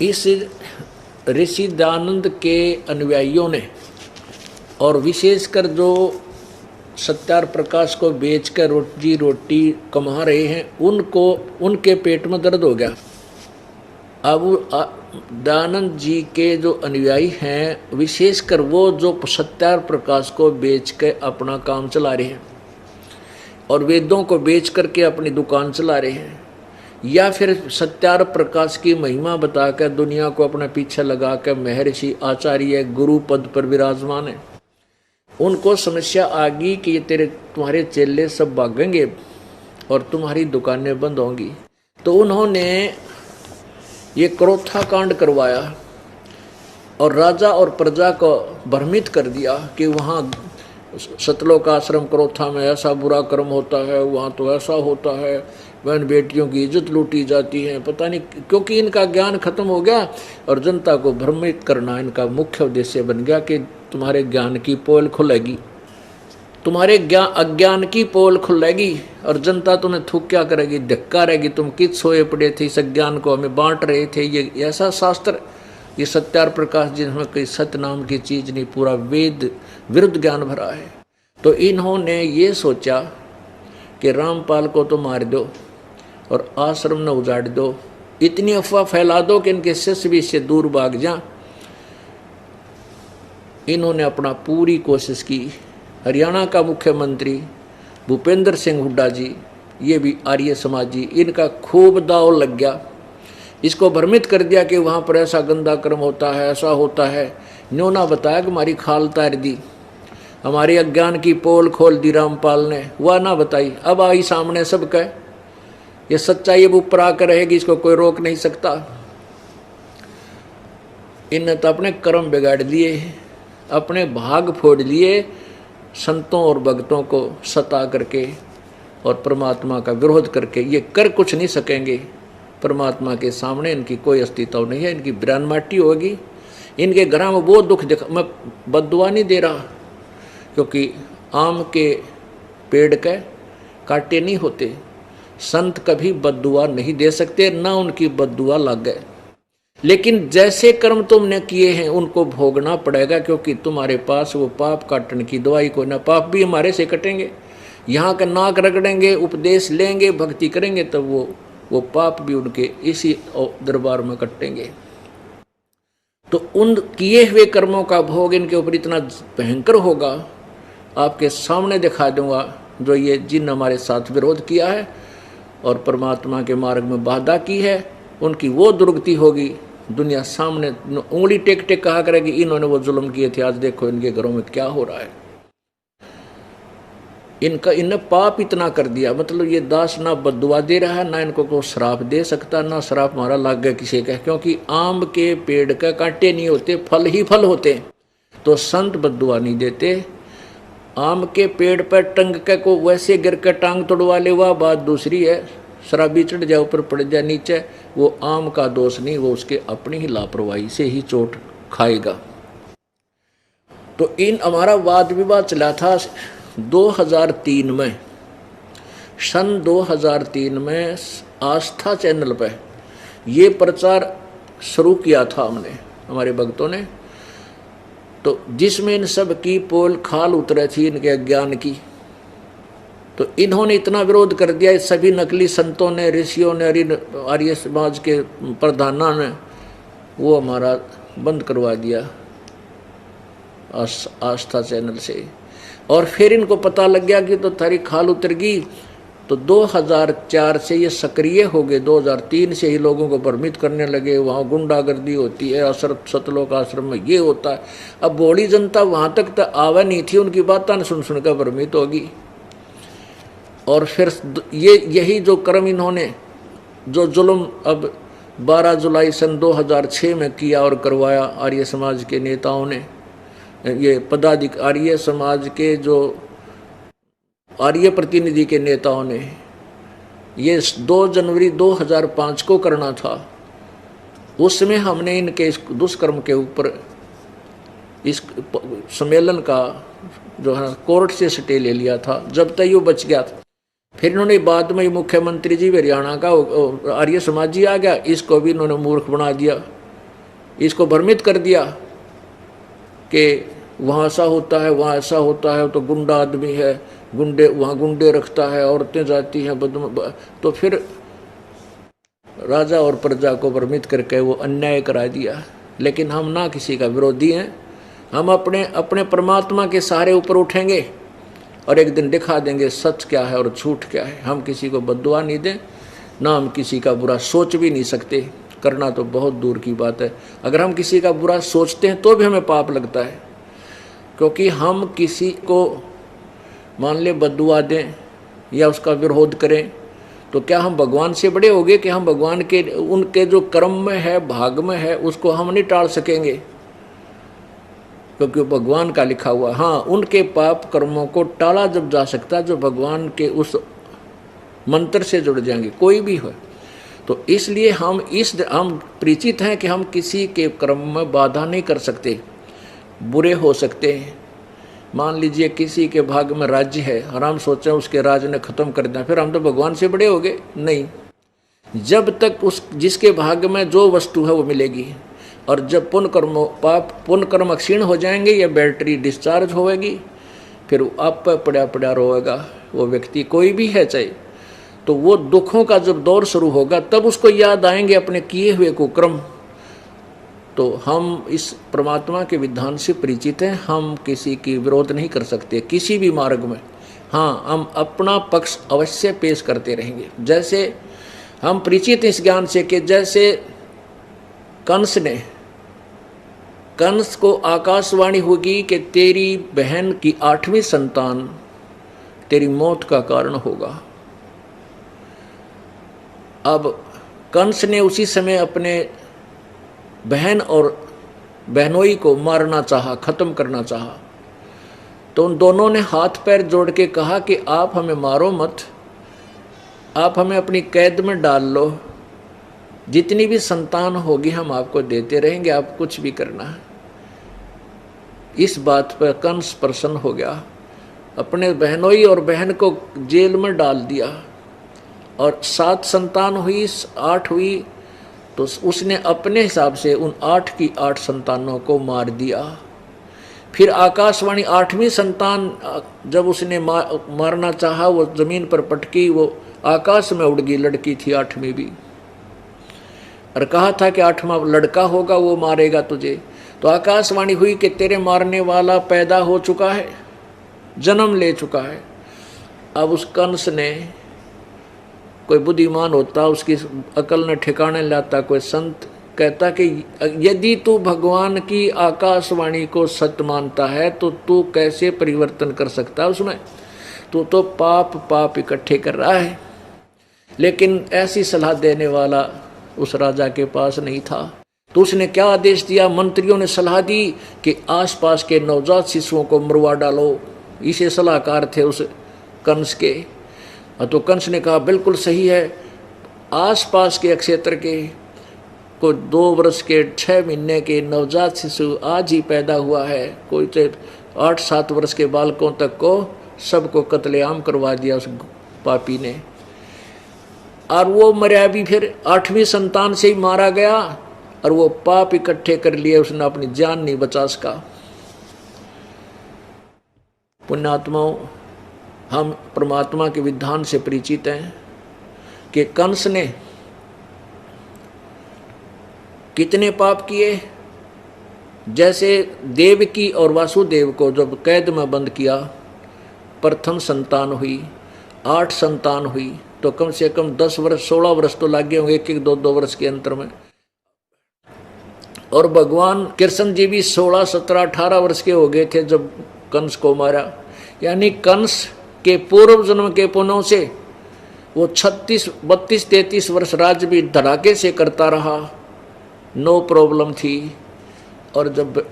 इस ऋषि दयानंद के अनुयायियों ने और विशेषकर जो सत्यार प्रकाश को बेचकर रोजी रोटी कमा रहे हैं उनको उनके पेट में दर्द हो गया। अब दयानंद जी के जो अनुयायी हैं विशेषकर वो जो सत्यार प्रकाश को बेच के अपना काम चला रहे हैं और वेदों को बेच करके अपनी दुकान चला रहे हैं, या फिर सत्यार प्रकाश की महिमा बताकर दुनिया को अपने पीछे लगा कर महर्षि आचार्य गुरु पद पर विराजमान है, उनको समस्या आ गई कि ये तुम्हारे चेले सब भागेंगे और तुम्हारी दुकानें बंद होंगी। तो उन्होंने ये क्रोथा कांड करवाया और राजा और प्रजा को भ्रमित कर दिया कि वहाँ सतलोक आश्रम क्रोथा में ऐसा बुरा कर्म होता है, वहाँ तो ऐसा होता है, बहन बेटियों की इज्जत लूटी जाती है, पता नहीं, क्योंकि इनका ज्ञान खत्म हो गया और जनता को भ्रमित करना इनका मुख्य उद्देश्य बन गया कि तुम्हारे ज्ञान की पोल खुलेगी, तुम्हारे अज्ञान की पोल खुलेगी और जनता तुम्हें थूक क्या करेगी, धक्का रहेगी, तुम किस सोए पड़े थे, इस ज्ञान को हमें बांट रहे थे। ये ऐसा शास्त्र, ये सत्यार प्रकाश जिसमें कोई सत्य नाम की चीज़ नहीं, पूरा वेद विरुद्ध ज्ञान भरा है। तो इन्होंने ये सोचा कि रामपाल को तो मार दो और आश्रम न उजाड़ दो, इतनी अफवाह फैला दो कि इनके शिष्य भी इससे दूर भाग जाएं। इन्होंने अपना पूरी कोशिश की। हरियाणा का मुख्यमंत्री भूपेंद्र सिंह हुड्डा जी, ये भी आर्य समाजी, इनका खूब दाव लग गया, इसको भ्रमित कर दिया कि वहाँ पर ऐसा गंदा कर्म होता है, ऐसा होता है। न्योना बताया कि हमारी खाल तार दी, हमारे अज्ञान की पोल खोल दी रामपाल ने, वह ना बताई। अब आई सामने सब कहे, ये सच्चाई अब ऊपर आकर रहेगी, इसको कोई रोक नहीं सकता। इनने तो अपने कर्म बिगाड़ लिए, अपने भाग फोड़ लिए, संतों और भक्तों को सता करके और परमात्मा का विरोध करके। ये कर कुछ नहीं सकेंगे, परमात्मा के सामने इनकी कोई अस्तित्व नहीं है, इनकी बिरान माटी होगी। इनके घर में वो दुख दिखा, मैं बद्दुआ नहीं दे रहा, क्योंकि आम के पेड़ के कांटे नहीं होते, संत कभी बद्दुआ नहीं दे सकते, ना उनकी बद्दुआ लग गए। लेकिन जैसे कर्म तुमने किए हैं उनको भोगना पड़ेगा, क्योंकि तुम्हारे पास वो पाप काटने की दवाई को ना, पाप भी हमारे से कटेंगे। यहाँ का नाक रगड़ेंगे, उपदेश लेंगे, भक्ति करेंगे, तब वो पाप भी उनके इसी दरबार में कटेंगे। तो उन किए हुए कर्मों का भोग इनके ऊपर इतना भयंकर होगा, आपके सामने दिखा दूंगा। जो ये जिन हमारे साथ विरोध किया है और परमात्मा के मार्ग में बाधा की है, उनकी वो दुर्गति होगी, दुनिया सामने उंगली टेक टेक कहा करेगी इन्होंने वो जुल्म किए थे, आज देखो इनके घरों में क्या हो रहा है। इनने पाप इतना कर दिया, मतलब ये दास ना बद्दुआ दे रहा है, ना इनको को श्राप दे सकता, ना श्राप मारा लाग गया किसी का, क्योंकि आम के पेड़ का कांटे नहीं होते, फल ही फल होते। तो संत बद्दुआ नहीं देते। आम के पेड़ पर टंग के को वैसे गिर कर टांग तोड़वा ले, वह बात दूसरी है। शराबी चढ़ जाए, ऊपर पड़ जाए नीचे, वो आम का दोष नहीं, वो उसके अपनी ही लापरवाही से ही चोट खाएगा। तो इन हमारा वाद विवाद चला था 2003 में, सन 2003 में आस्था चैनल पे ये प्रचार शुरू किया था हमने, हमारे भक्तों ने, तो जिसमें इन सब की पोल खाल उतरे थी इनके अज्ञान की। तो इन्होंने इतना विरोध कर दिया, सभी नकली संतों ने, ऋषियों ने, आर्य समाज के प्रधानों ने, वो हमारा बंद करवा दिया आस्था चैनल से। और फिर इनको पता लग गया कि तो थारी खाल उतर गई, तो 2004 से ये सक्रिय हो गए। 2003 से ही लोगों को भ्रमित करने लगे, वहाँ गुंडागर्दी होती है, सतलोक आश्रम में ये होता है। अब बड़ी जनता वहाँ तक तो आवा नहीं थी, उनकी बातें सुन सुनकर भ्रमित होगी। और फिर यही जो कर्म इन्होंने, जो जुल्म अब 12 जुलाई सन 2006 में किया और करवाया आर्य समाज के नेताओं ने, ये आर्य समाज के जो आर्य प्रतिनिधि के नेताओं ने, ये 2 जनवरी 2005 को करना था। उसमें हमने इनके इस दुष्कर्म के ऊपर इस सम्मेलन का जो है कोर्ट से स्टे ले लिया था, जब तक ये बच गया था। फिर इन्होंने बाद में मुख्यमंत्री जी हरियाणा का आर्य समाजी आ गया, इसको भी इन्होंने मूर्ख बना दिया इसको भ्रमित कर दिया कि वहाँ ऐसा होता है, वहाँ ऐसा होता है, तो गुंडा आदमी है, गुंडे वहाँ गुंडे रखता है, औरतें जाती हैं तो फिर राजा और प्रजा को भ्रमित करके वो अन्याय करा दिया। लेकिन हम ना किसी का विरोधी हैं, हम अपने अपने परमात्मा के सहारे ऊपर उठेंगे और एक दिन दिखा देंगे सच क्या है और झूठ क्या है। हम किसी को बद्दुआ नहीं दें, ना हम किसी का बुरा सोच भी नहीं सकते, करना तो बहुत दूर की बात है। अगर हम किसी का बुरा सोचते हैं तो भी हमें पाप लगता है, क्योंकि हम किसी को मान ले बद्दुआ दें या उसका विरोध करें तो क्या हम भगवान से बड़े हो गए कि हम भगवान के उनके जो कर्म में है, भाग में है, उसको हम नहीं टाल सकेंगे, क्योंकि भगवान का लिखा हुआ। हाँ, उनके पाप कर्मों को टाला जब जा सकता जो भगवान के उस मंत्र से जुड़ जाएंगे, कोई भी हो। तो इसलिए हम परिचित हैं कि हम किसी के कर्म में बाधा नहीं कर सकते, बुरे हो सकते हैं। मान लीजिए किसी के भाग में राज्य है और हम सोचें उसके राज ने खत्म कर दिया, फिर हम तो भगवान से बड़े हो गए? नहीं, जब तक उस जिसके भाग में जो वस्तु है वो मिलेगी, और जब पुण्य कर्म क्षीण हो जाएंगे या बैटरी डिस्चार्ज होएगी, फिर आप पड़ा पड़ा रोएगा वो व्यक्ति, कोई भी है चाहे। तो वो दुखों का जब दौर शुरू होगा तब उसको याद आएंगे अपने किए हुए कुकर्म। तो हम इस परमात्मा के विधान से परिचित हैं, हम किसी की विरोध नहीं कर सकते किसी भी मार्ग में। हाँ, हम अपना पक्ष अवश्य पेश करते रहेंगे। जैसे हम परिचित इस ज्ञान से कि जैसे कंस को आकाशवाणी होगी कि तेरी बहन की 8वीं संतान तेरी मौत का कारण होगा। अब कंस ने उसी समय अपने बहन और बहनोई को मारना चाहा, खत्म करना चाहा। तो उन दोनों ने हाथ पैर जोड़ के कहा कि आप हमें मारो मत, आप हमें अपनी कैद में डाल लो, जितनी भी संतान होगी हम आपको देते रहेंगे, आप कुछ भी करना है। इस बात पर कंस प्रसन्न हो गया, अपने बहनोई और बहन को जेल में डाल दिया, और 7 संतान हुई, 8 हुई, तो उसने अपने हिसाब से उन 8 की 8 संतानों को मार दिया। फिर आकाशवाणी 8वीं संतान जब उसने मारना चाहा, वो जमीन पर पटकी, वो आकाश में उड़ गई, लड़की थी 8वीं भी, और कहा था कि 8वां लड़का होगा वो मारेगा तुझे। तो आकाशवाणी हुई कि तेरे मारने वाला पैदा हो चुका है, जन्म ले चुका है। अब उस कंस ने, कोई बुद्धिमान होता उसकी अकल ने ठिकाने लाता, कोई संत कहता कि यदि तू भगवान की आकाशवाणी को सत्य मानता है तो तू कैसे परिवर्तन कर सकता है उसमें, तू तो पाप इकट्ठे कर रहा है। लेकिन ऐसी सलाह देने वाला उस राजा के पास नहीं था। तो उसने क्या आदेश दिया, मंत्रियों ने सलाह दी कि आसपास के नवजात शिशुओं को मरवा डालो। इसे सलाहकार थे उस कंस के। तो कंस ने कहा बिल्कुल सही है, आसपास के क्षेत्र के को 2 वर्ष के 6 महीने के नवजात शिशु आज ही पैदा हुआ है, कोई तो 8-7 वर्ष के बालकों तक को सबको कत्लेआम करवा दिया उस पापी ने। और वो मरा भी फिर 8वीं संतान से ही मारा गया, और वो पाप इकट्ठे कर लिए, उसने अपनी जान नहीं बचा सका। पुण्यात्माओं, हम परमात्मा के विधान से परिचित हैं कि कंस ने कितने पाप किए। जैसे देवकी और वासुदेव को जब कैद में बंद किया, प्रथम संतान हुई, 8 संतान हुई, तो कम से कम 10 वर्ष 16 वर्ष तो लग गए होंगे, 1-1, 2-2 वर्ष के अंतर में। और भगवान कृष्ण जी भी 16, 17, 18 वर्ष के हो गए थे जब कंस को मारा। यानी कंस के पूर्व जन्म के पुण्यों से वो 36, 32, 33 वर्ष राज भी धड़ाके से करता रहा, नो प्रॉब्लम थी। और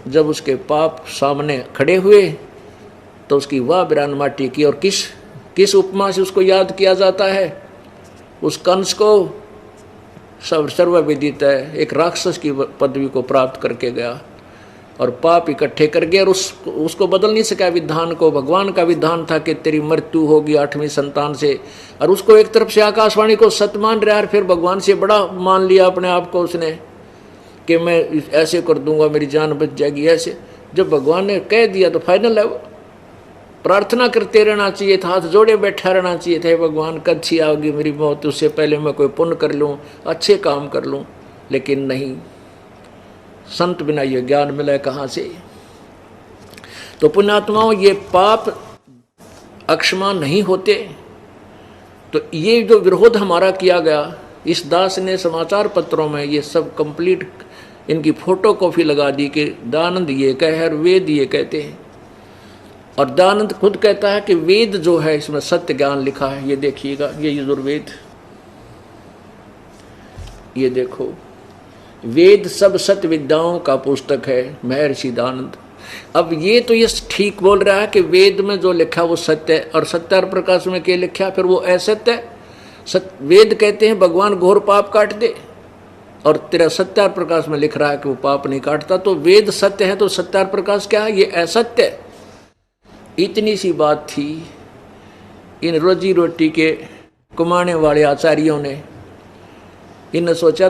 जब उसके पाप सामने खड़े हुए तो उसकी वाह बिरान माटी की। और किस उपमा से उसको याद किया जाता है? उस कंस को सर्वविदित है, एक राक्षस की पदवी को प्राप्त करके गया और पाप इकट्ठे कर गया, और उसको बदल नहीं सका विधान को। भगवान का विधान था कि तेरी मृत्यु होगी 8वीं संतान से, और उसको एक तरफ से आकाशवाणी को सत्य मान रहा है, फिर भगवान से बड़ा मान लिया अपने आप को उसने कि मैं ऐसे कर दूंगा मेरी जान बच जाएगी ऐसे। जब भगवान ने कह दिया तो फाइनल है वो। प्रार्थना करते रहना चाहिए था, हाथ जोड़े बैठा रहना चाहिए था, भगवान कब सी आओगी मेरी मौत, उससे पहले मैं कोई पुण्य कर लूँ, अच्छे काम कर लूँ। लेकिन नहीं, संत बिना ये ज्ञान मिला कहाँ से। तो पुण्यात्माओं, ये पाप अक्षमा नहीं होते। तो ये जो विरोध हमारा किया गया, इस दास ने समाचार पत्रों में ये सब कंप्लीट इनकी फोटो कॉपी लगा दी कि दयानंद ये कहे और वेद ये कहते हैं। और दयानंद खुद कहता है कि वेद जो है इसमें सत्य ज्ञान लिखा है। ये देखिएगा, ये यजुर्वेद, ये देखो, वेद सब सत्य विद्याओं का पुस्तक है, महर्षि दयानंद। अब ये तो ये ठीक बोल रहा है कि वेद में जो लिखा वो सत्य है, और सत्यार प्रकाश में क्या लिखा फिर वो असत्य है। वेद कहते हैं भगवान घोर पाप काट दे, और तेरा सत्यार प्रकाश में लिख रहा है कि वो पाप नहीं काटता। तो वेद सत्य है तो सत्यार प्रकाश क्या है, ये असत्य है। इतनी सी बात थी। इन रोजी रोटी के कमाने वाले आचार्यों ने इन्हें सोचा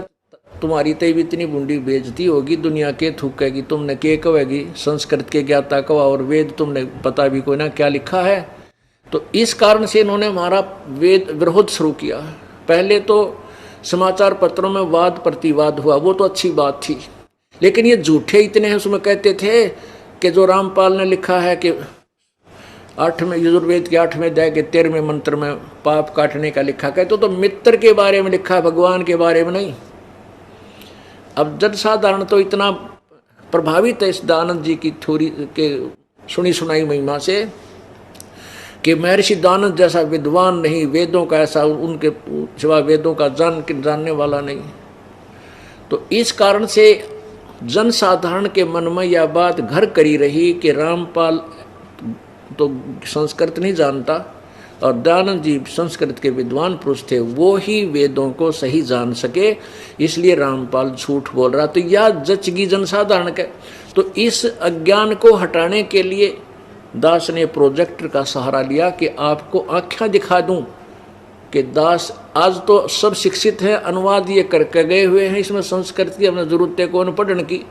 तुम्हारी तो भी इतनी बूंदी बेइज्जती होगी, दुनिया के थूकेगी, तुमने के कहेगी, संस्कृत के ज्ञाता कवा, और वेद तुमने पता भी कोई ना क्या लिखा है। तो इस कारण से इन्होंने हमारा वेद विरोध शुरू किया। पहले तो समाचार पत्रों में वाद प्रतिवाद हुआ, वो तो अच्छी बात थी, लेकिन ये झूठे इतने हैं। उसमें कहते थे कि जो रामपाल ने लिखा है कि 8वें यजुर्वेद के 8वें अध्याय के 13वें मंत्र में पाप काटने का लिखा, कहते तो मित्र के बारे में लिखा है, भगवान के बारे में नहीं। अब जन साधारण तो इतना प्रभावित है इस दयानंद जी की थ्योरी के सुनी सुनाई महिमा से कि महर्षि दयानंद जैसा विद्वान नहीं, वेदों का ऐसा उनके सिवा वेदों का जानने वाला नहीं। तो इस कारण से जन साधारण के मन में यह बात घर करी रही कि रामपाल तो संस्कृत नहीं जानता, और दयानंद जी संस्कृत के विद्वान पुरुष थे, वो ही वेदों को सही जान सके, इसलिए रामपाल झूठ बोल रहा। तो यह जचगी जनसाधारण का। तो इस अज्ञान को हटाने के लिए दास ने प्रोजेक्टर का सहारा लिया कि आपको आँखें दिखा दूं कि दास आज तो सब शिक्षित हैं, अनुवाद ये करके गए हुए हैं, इसमें संस्कृत की हमें जरूरत है कौन पढ़ने की,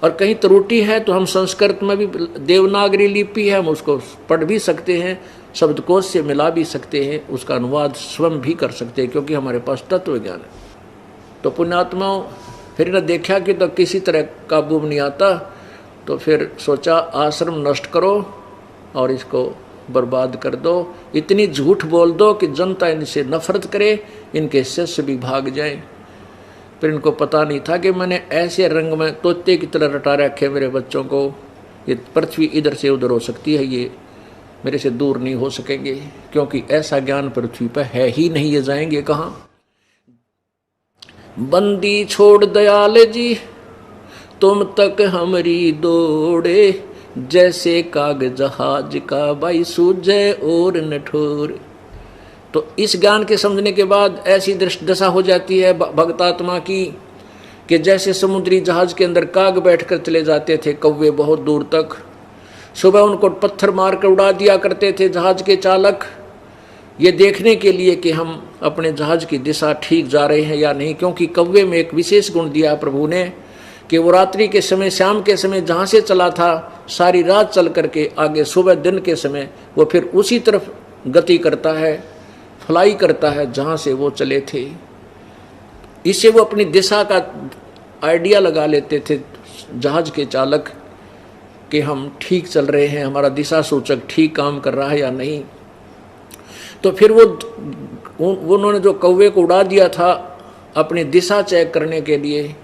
और कहीं त्रुटि है तो हम संस्कृत में भी देवनागरी लिपि है, हम उसको पढ़ भी सकते हैं, शब्दकोश से मिला भी सकते हैं, उसका अनुवाद स्वयं भी कर सकते हैं, क्योंकि हमारे पास तत्व ज्ञान है। तो पुण्यात्माओं, फिर इन्हें देखा कि तो किसी तरह काबू में नहीं आता, तो फिर सोचा आश्रम नष्ट करो और इसको बर्बाद कर दो, इतनी झूठ बोल दो कि जनता इनसे नफरत करे, इनके शिष्य भी भाग जाएं। फिर इनको पता नहीं था कि मैंने ऐसे रंग में तोते की तरह रटा रखे मेरे बच्चों को, ये पृथ्वी इधर से उधर हो सकती है, ये मेरे से दूर नहीं हो सकेंगे, क्योंकि ऐसा ज्ञान पृथ्वी पर है ही नहीं, ये जाएंगे कहाँ। बंदी छोड़ दयाल जी तुम तक हमारी दौड़े, जैसे काग जहाज का भाई सूझे और नठोर। तो इस ज्ञान के समझने के बाद ऐसी दशा हो जाती है भक्तात्मा की कि जैसे समुद्री जहाज के अंदर काग बैठकर चले जाते थे कौवे बहुत दूर तक, सुबह उनको पत्थर मारकर उड़ा दिया करते थे जहाज के चालक, ये देखने के लिए कि हम अपने जहाज की दिशा ठीक जा रहे हैं या नहीं। क्योंकि कौवे में एक विशेष गुण दिया प्रभु ने कि वो रात्रि के समय, शाम के समय जहाँ से चला था, सारी रात चल करके आगे सुबह दिन के समय वो फिर उसी तरफ गति करता है, फ्लाई करता है जहाँ से वो चले थे। इससे वो अपनी दिशा का आइडिया लगा लेते थे जहाज के चालक कि हम ठीक चल रहे हैं, हमारा दिशा सूचक ठीक काम कर रहा है या नहीं। तो फिर उन्होंने जो कौवे को उड़ा दिया था अपनी दिशा चेक करने के लिए,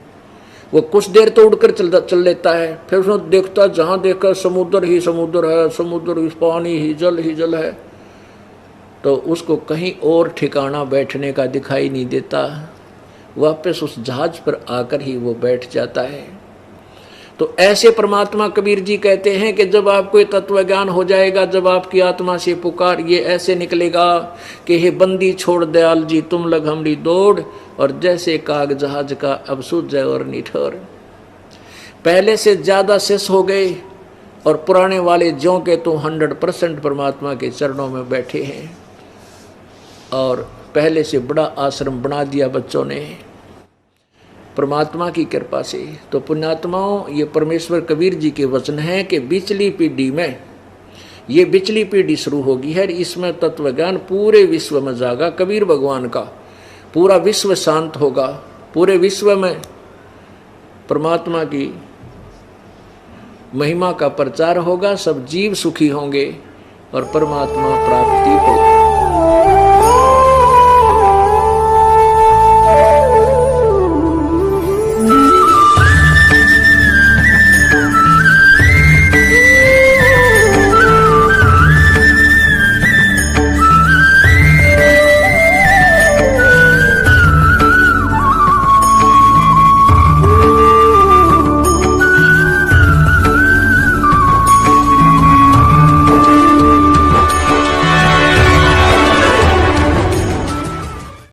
वो कुछ देर तो उड़कर चल लेता है, फिर उसने देखता जहाँ देखकर समुद्र ही समुद्र है, समुद्र ही पानी ही जल है, तो उसको कहीं और ठिकाना बैठने का दिखाई नहीं देता, वापस उस जहाज पर आकर ही वो बैठ जाता है। तो ऐसे परमात्मा कबीर जी कहते हैं कि जब आपको ये तत्व ज्ञान हो जाएगा, जब आपकी आत्मा से पुकार ये ऐसे निकलेगा कि हे बंदी छोड़ दयाल जी तुम लग हमरी दौड़, और जैसे काग जहाज का अब सूझ जाए और निठोर। पहले से ज़्यादा शिष्य हो गए और पुराने वाले ज्यों के तो 100% परमात्मा के चरणों में बैठे हैं, और पहले से बड़ा आश्रम बना दिया बच्चों ने। परमात्मा की कृपा से। तो पुण्यात्माओं, ये परमेश्वर कबीर जी के वचन हैं कि बिचली पीढ़ी में, ये बिचली पीढ़ी शुरू होगी है, इसमें तत्व ज्ञान पूरे विश्व में जागा। कबीर भगवान का पूरा विश्व शांत होगा, पूरे विश्व में परमात्मा की महिमा का प्रचार होगा, सब जीव सुखी होंगे और परमात्मा प्राप्ति होगी।